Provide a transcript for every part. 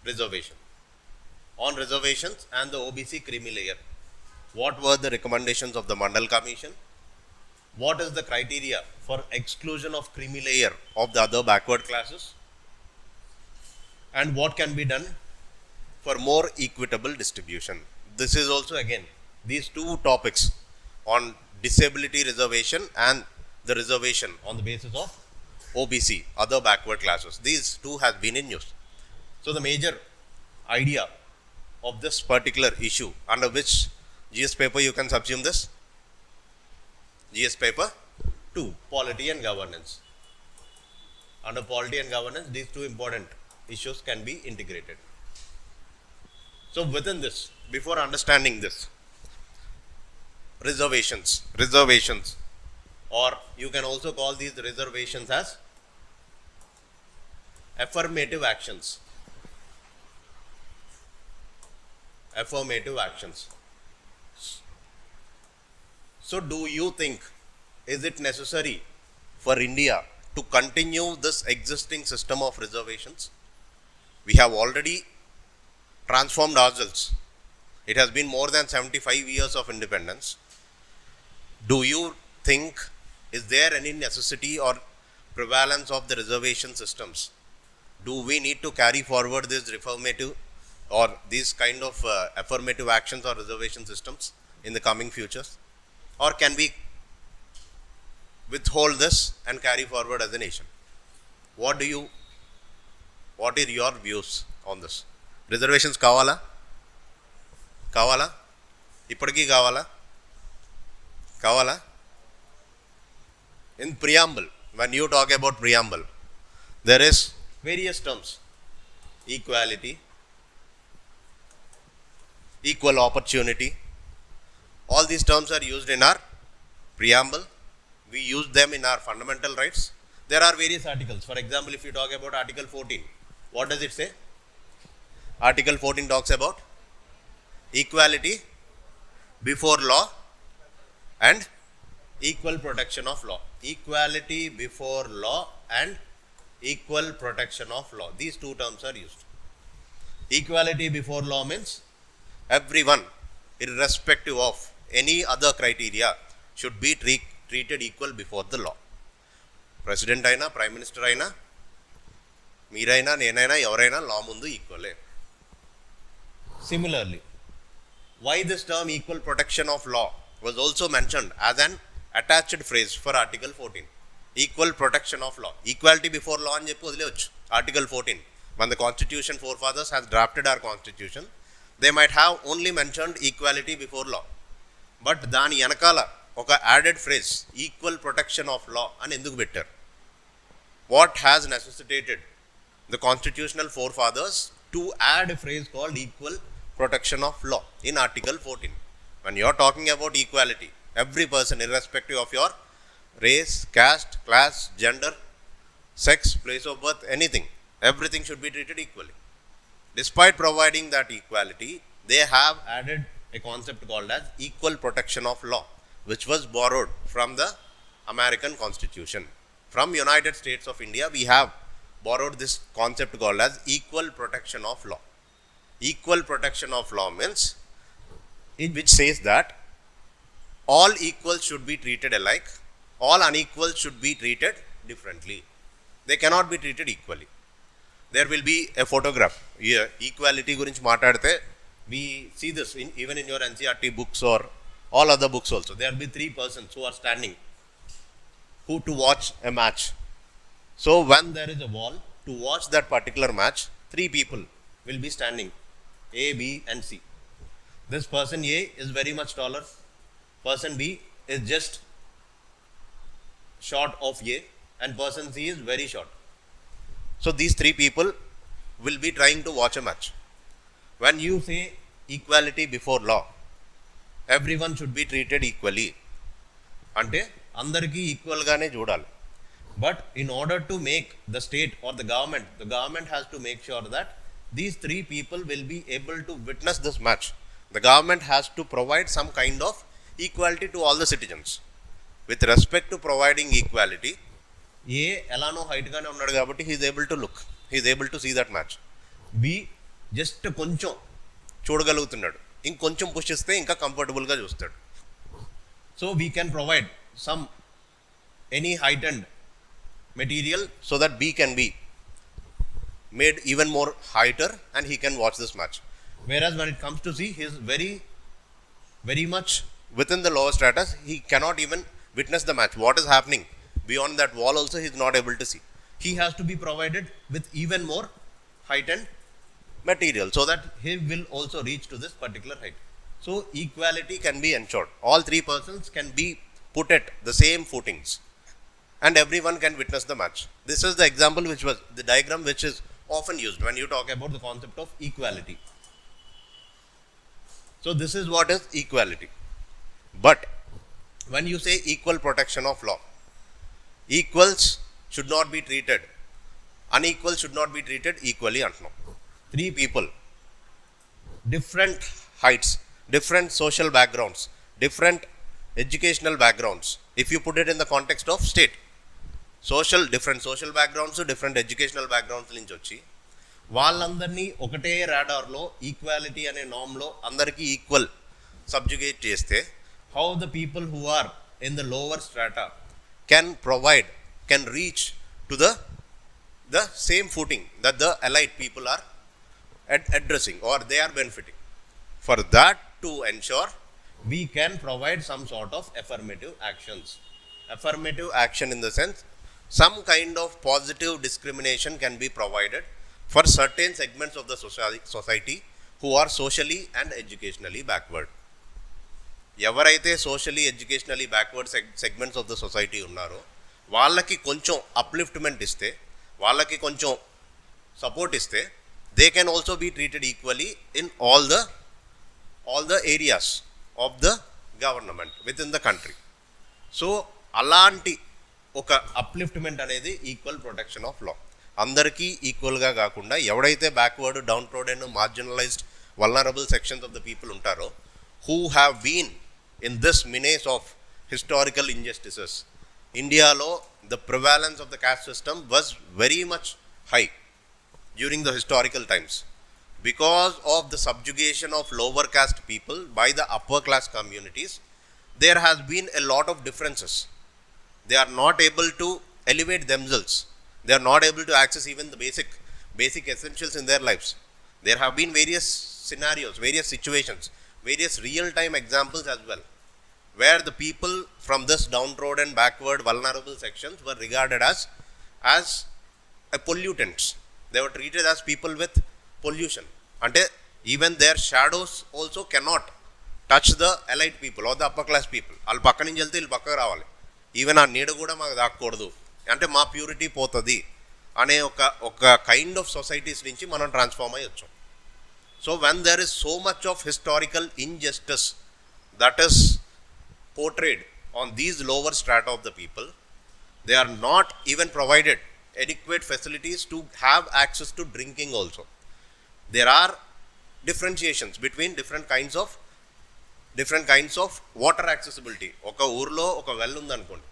reservation. On reservations and the OBC creamy layer, what were the recommendations of the Mandal Commission? What is the criteria for exclusion of creamy layer of the other backward classes? And what can be done for more equitable distribution? This is also again these two topics on disability reservation and the reservation on the basis of OBC, other backward classes. These two have been in use. So the major idea of this particular issue, under which GS paper you can subsume this? GS paper 2, polity and governance. Under polity and governance, these two important issues can be integrated. So within this, before understanding this, reservations, or you can also call these reservations as affirmative actions. Affirmative actions. So do you think, is it necessary for India to continue this existing system of reservations? We have already transformed ourselves. It has been more than 75 years of independence. Do you think, is there any necessity or prevalence of the reservation systems? Do we need to carry forward this reformative or these kind of affirmative actions or reservation systems in the coming futures? Or can we withhold this and carry forward as a nation? What are your views on this? Reservations kavala? Kavala? Ippadi kavala? Kavala? In preamble, when you talk about preamble, there is various terms. Equality, equal opportunity. All these terms are used in our preamble. We use them in our fundamental rights. There are various articles. For example, if you talk about Article 14, what does it say? Article 14 talks about equality before law and equal protection of law. Equality before law and equal protection of law. These two terms are used. Equality before law means everyone, irrespective of any other criteria, should be treated equal before the law. President aina, Prime Minister aina, meeraina, nenaina, evaraina, law mundu equal. Similarly, why this term equal protection of law was also mentioned as an attached phrase for Article 14. Equal protection of law. Equality before law అని చెప్పి వదిలేవచ్చు. Article 14. When the Constitution forefathers has drafted our Constitution, they might have only mentioned equality before law. But దాని వెనకాల ఒక added phrase, equal protection of law అని ఎందుకు పెట్టారు? What has necessitated the constitutional forefathers to add a phrase called equal protection of law in Article 14? When you are talking about equality, every person, irrespective of your race, caste, class, gender, sex, place of birth, anything, everything should be treated equally. Despite providing that equality, they have added a concept called as equal protection of law, which was borrowed from the American Constitution. From United States of India, we have borrowed this concept called as equal protection of law. Equal protection of law means, which says that all equals should be treated alike, all unequals should be treated differently. They cannot be treated equally. There will be a photograph. Here, equality gurinchi maatladte, we see this even in your NCERT books or all other books also. There will be three persons who are standing to watch a match. So when there is a wall, to watch that particular match, three people will be standing, A, B and C. This person A is very much taller, person B is just short of A, and person C is very short. So these three people will be trying to watch a match. When you say equality before law, everyone should be treated equally. Ante andariki equal gaane చూడాలి. But in order to make the state or the government has to make sure that these three people will be able to witness this match. The government has to provide some kind of equality to all the citizens. With respect to providing equality, A elano height gaane unnadu kabatti he is able to look, he is able to see that match. B just కొంచెం చూడగలుగుతున్నాడు, ఇంకొంచెం push ఇస్తే ఇంకా కంఫర్టబుల్గా చూస్తాడు. So we can provide some any heightened material so that we can be made even more heighter and he can watch this match. Whereas when it comes to C, he is very much within the lower stratus. He cannot even witness the match. What is happening beyond that wall also he is not able to see. He has to be provided with even more heightened material so that he will also reach to this particular height. So equality can be ensured. All three persons can be put at the same footings and everyone can witness the match. This is the example which was the diagram which is often used when you talk about the concept of equality. So this is what is equality. But when you say equal protection of law, equals should not be treated, unequal should not be treated equally. Antno three people, different heights, different social backgrounds, different educational backgrounds. If you put it in the context of state, different social backgrounds, different educational backgrounds నుంచి వచ్చి వాళ్ళందరినీ ఒకటే రాడార్లో equality అనే నామ్లో అందరికీ equal subjugate చేస్తే, how the people who are in the lower strata can reach to the same footing that the elite people are addressing or they are benefiting. For that to ensure, we can provide some sort of affirmative actions. Affirmative action in the sense, some kind of positive discrimination can be provided for certain segments of the society who are socially and educationally backward. ఎవరైతే socially educationally backward segments of the society ఉన్నారో వాళ్ళకి కొంచెం upliftment ఇస్తే, వాళ్ళకి కొంచెం support ఇస్తే, they can also be treated equally in all the areas of the government within the country. So అలాంటి ఒక అప్లిఫ్ట్మెంట్ అనేది ఈక్వల్ ప్రొటెక్షన్ ఆఫ్ లా. అందరికీ ఈక్వల్గా కాకుండా ఎవడైతే backward, downtrodden, marginalised, vulnerable sections of the people ఉంటారో, who have been in this menace of historical injustices. Indialo, the prevalence of the caste system was very much high during the historical times. Because of the subjugation of lower caste people by the upper class communities, there has been a lot of differences. They are not able to elevate themselves. They are not able to access even the basic essentials in their lives. There have been various scenarios, various situations, various real-time examples as well, where the people from this downtrodden, backward, vulnerable sections were regarded as pollutants. They were treated as people with pollution. And even their shadows also cannot touch the elite people or the upper class people. Al pakka nunchi velte illu pakka raavali. Even aa needu kuda maaku daakkodu. Ante ma purity potadi ane oka kind of societies nunchi manam transform ayyachum. So when there is so much of historical injustice that is portrayed on these lower strata of the people, they are not even provided adequate facilities to have access to drinking also. There are differentiations between different kinds of water accessibility. Oka urlo oka well undi anukondi,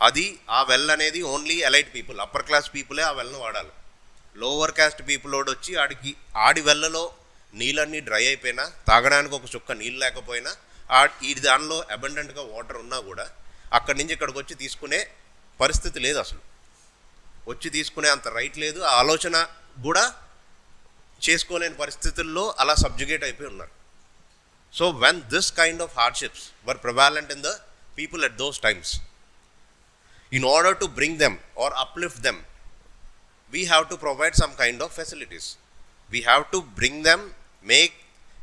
adi aa well anedi only elite people, upper class people aa well nu vaadali. Lower caste people odu వచ్చి ఆడి వెల్లలో నీళ్ళన్నీ dry అయిపోయినా, తాగడానికి ఒక చుక్క నీళ్ళు లేకపోయినా, ఈ దానిలో అబండెంట్గా వాటర్ ఉన్నా కూడా అక్కడి నుంచి ఇక్కడికి వచ్చి తీసుకునే పరిస్థితి లేదు. అసలు వచ్చి తీసుకునే అంత రైట్ లేదు, ఆ ఆలోచన కూడా చేసుకోలేని పరిస్థితుల్లో అలా సబ్జుగేట్ అయిపోయి ఉన్నారు. So when this kind of hardships were prevalent in the people at those times, in order to bring them or uplift them, we have to provide some kind of facilities. We have to bring them, make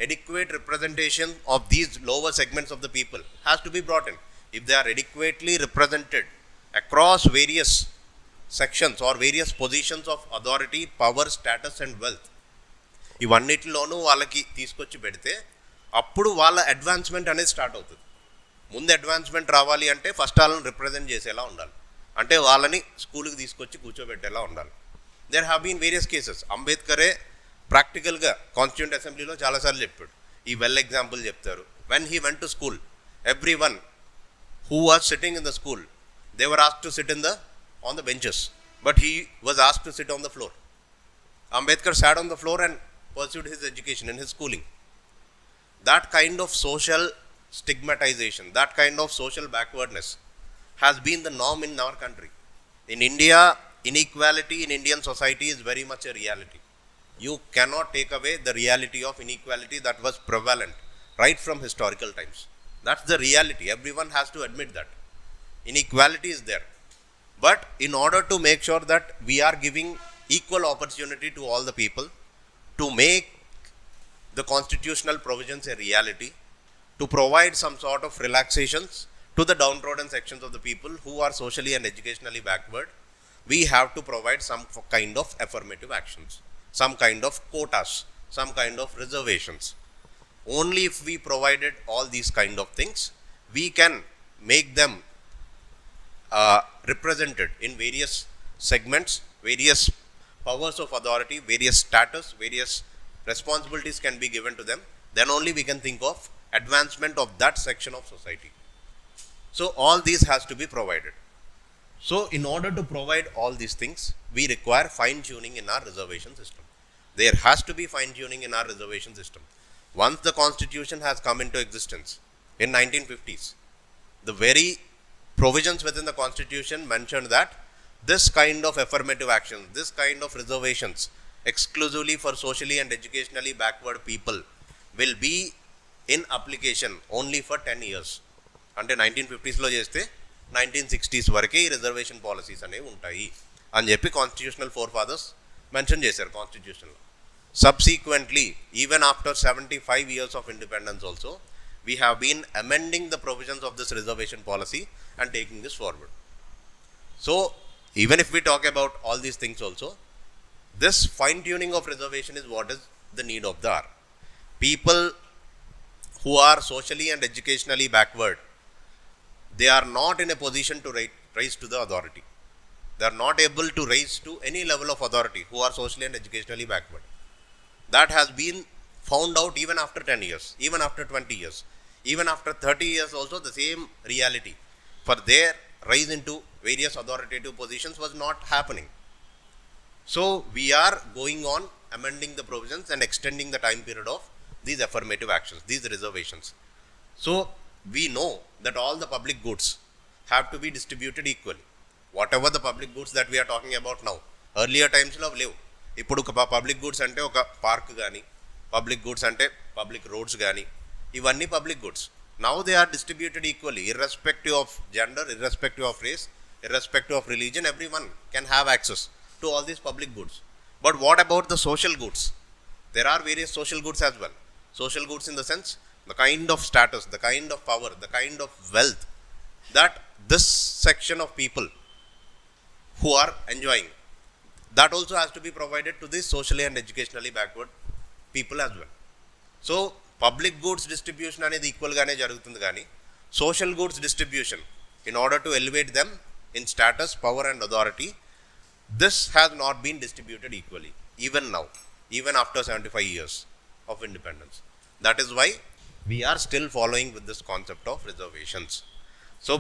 adequate representation of these lower segments of the people has to be brought in. If they are adequately represented across various sections or various positions of authority, power, status and wealth, ఇవన్నిటిలోనూ వాళ్ళకి తీసుకొచ్చి పెడితే అప్పుడు వాళ్ళ advancement అనేది start అవుతుంది. ముందు advancement రావాలి అంటే ఫస్ట్ వాళ్ళని రిప్రజెంట్ చేసేలా ఉండాలి, అంటే వాళ్ళని స్కూల్కి తీసుకొచ్చి కూర్చోబెట్టేలా ఉండాలి. There have been various cases. అంబేద్కరే ప్రాక్టికల్గా కాన్స్టిట్యూంట్ అసెంబ్లీలో చాలాసార్లు చెప్పాడు. ఈ వెల్ ఎగ్జాంపుల్ చెప్తారు. When he went to school, everyone who was sitting in the school, they were asked to sit on the benches, but he was asked to sit on the floor. Ambedkar sat on the floor and pursued his education in his schooling. That kind of social stigmatization, that kind of social backwardness has been the norm in our country. In India, inequality in Indian society is very much a reality. You cannot take away the reality of inequality that was prevalent right from historical times. That's the reality. Everyone has to admit that. Inequality is there. But in order to make sure that we are giving equal opportunity to all the people, to make the constitutional provisions a reality, to provide some sort of relaxations to the downtrodden sections of the people who are socially and educationally backward, we have to provide some kind of affirmative actions, some kind of quotas, some kind of reservations. Only if we provided all these kind of things, we can make them represented in various segments, various powers of authority, various status, various responsibilities can be given to them. Then only we can think of advancement of that section of society. So all these has to be provided. So in order to provide all these things, we require fine tuning in our reservation system. There has to be fine tuning in our reservation system. Once the constitution has come into existence in 1950s, the very provisions within the constitution mentioned that this kind of affirmative action, this kind of reservations exclusively for socially and educationally backward people will be in application only for 10 years. అంటే 1950s చేస్తే 1960s వరకే ఈ reservation policies అనేవి ఉంటాయి అని చెప్పి constitutional four fathers mention చేశారు కాన్స్టిట్యూషన్లో. Subsequently, even after 75 years of independence also, we have been amending the provisions of this reservation policy and taking this forward. So, even if we talk about all these things also, this fine tuning of reservation is what is the need of the hour. People who are socially and educationally backward, they are not in a position to rise to the authority. They are not able to rise to any level of authority who are socially and educationally backward. That has been found out even after 10 years, even after 20 years, even after 30 years also the same reality for their rise into various authoritative positions was not happening. So we are going on amending the provisions and extending the time period of these affirmative actions, these reservations. So we know that all the public goods have to be distributed equally. Whatever the public goods that we are talking about now, earlier times లో లేవు. ఇప్పుడు public goods అంటే ఒక park కానీ, public goods అంటే public roads కానీ, ఇవన్నీ public goods. Now they are distributed equally, irrespective of gender, irrespective of race, irrespective of religion, every one can have access to all these public goods. But what about the social goods? There are various social goods as well. Social goods in the sense, the kind of status, the kind of power, the kind of wealth that this section of people who are enjoying, that also has to be provided to these socially and educationally backward people as well. So, public goods distribution అనేది ఈక్వల్గానే జరుగుతుంది కానీ social goods distribution, in order to elevate them in status, power and authority, this has not been distributed equally, even now, even after 75 years of independence. That is why we are still following with this concept of reservations. So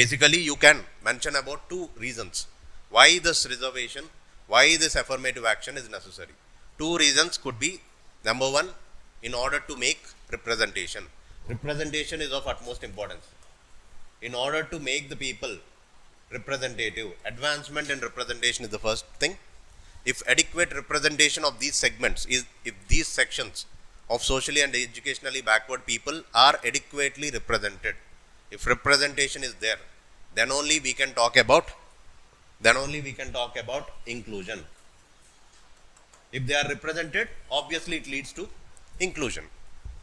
basically you can mention about two reasons why this reservation, why this affirmative action is necessary. Two reasons could be: number one, in order to make representation. Representation is of utmost importance. In order to make the people representative, advancement in representation is the first thing. If adequate representation of these segments is, if these sections of socially and educationally backward people are adequately represented, if representation is there, then only we can talk about inclusion. If they are represented, obviously it leads to inclusion.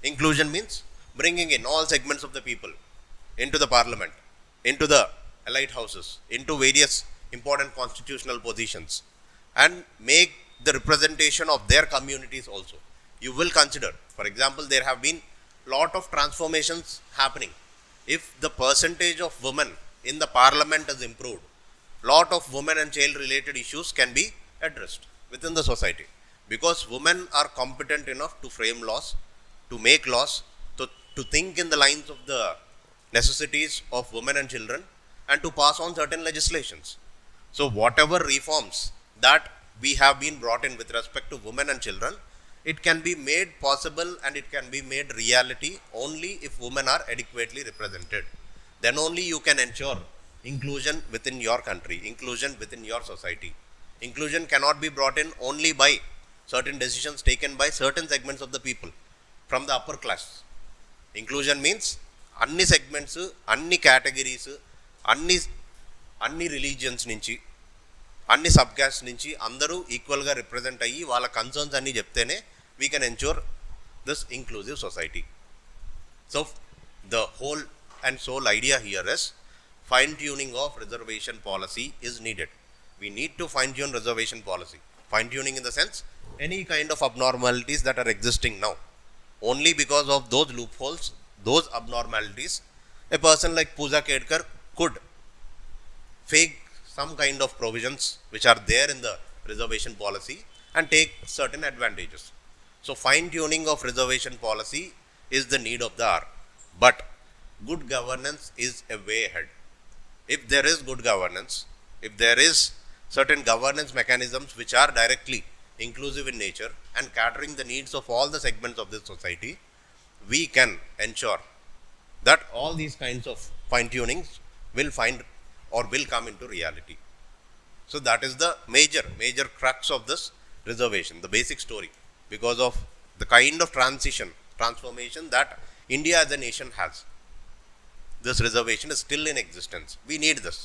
Inclusion means bringing in all segments of the people into the parliament, into the elite houses, into various important constitutional positions, and make the representation of their communities also. You will consider, for example, there have been lot of transformations happening. If the percentage of women in the parliament is improved, lot of women and child related issues can be addressed within the society, because women are competent enough to frame laws, to make laws, to think in the lines of the necessities of women and children, and to pass on certain legislations. So whatever reforms that we have been brought in with respect to women and children, it can be made possible and it can be made reality only if women are adequately represented. Then only you can ensure inclusion within your country, inclusion within your society. Inclusion cannot be brought in only by certain decisions taken by certain segments of the people from the upper class. Inclusion means అన్ని segments, అన్ని categories, అన్ని religions నుంచి, అన్ని sub caste నుంచి అందరూ ఈక్వల్గా represent అయ్యి వాళ్ళ కన్సర్న్స్ అన్నీ చెప్తేనే we can ensure this inclusive society. So the whole and soul idea here is fine tuning of reservation policy is needed. We need to fine tune reservation policy. Fine tuning in the sense any kind of abnormalities that are existing now. Only because of those loopholes, those abnormalities, a person like Pooja Kedkar could fake some kind of provisions which are there in the reservation policy and take certain advantages. So fine tuning of reservation policy is the need of the hour. But good governance is a way ahead. If there is good governance, if there is certain governance mechanisms which are directly inclusive in nature and catering the needs of all the segments of this society, we can ensure that all these kinds of fine tunings will find or will come into reality. So that is the major crux of this reservation, the basic story, because of the kind of transformation that India as a nation has. This reservation is still in existence. We need this.